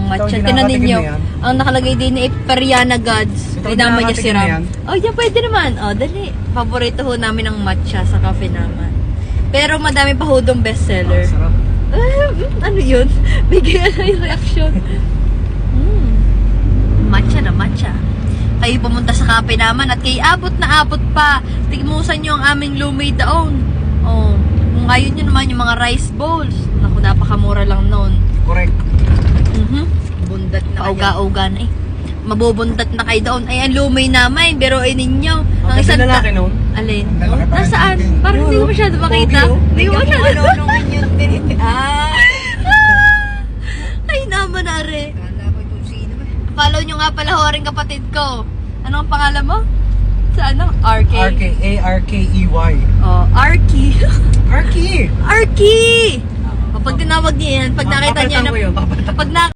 matcha. Ito, Tinan ninyo, yan. ang nakalagay din ay Periana Gods. Ito, Ay naman niya si nakakatikim na yan. Ram. Oh, yeah, pwede naman. Oh, dali. Paborito ho namin ang matcha sa cafe naman. Pero madami pa ho doon bestseller. Sarap. Ano yun? Bigyan na yung reaction. Matcha na matcha. Kayo pumunta sa cafe naman at kayo abot na abot pa. Tigmusan nyo ang aming lumay daon. Oh, kung ngayon nyo naman yung mga rice bowls. Naku, napakamura lang noon. Correct. Bundat na kayo. Pauga-uga na eh. Mabubuntat na kayo doon. Ay, ang lumay namin. Pero ay ninyo. Ang Ang isang lalaki noon. Alin? Ang lalaki pa. Nasaan? Parang hindi ko masyado makita. Hindi ko masyado. Ano yun? Ay, naman are. Kala ko kung sino ba? Follow nyo nga pala ho rin kapatid ko. Ano ang pangalan mo? Sa ano? RK? R-K-A-R-K-E-Y. Oh, Arky. Arky! Arky! O, pag tinawag niya yan, pag nakita niya Papalitan ko yun, papalitan. pag na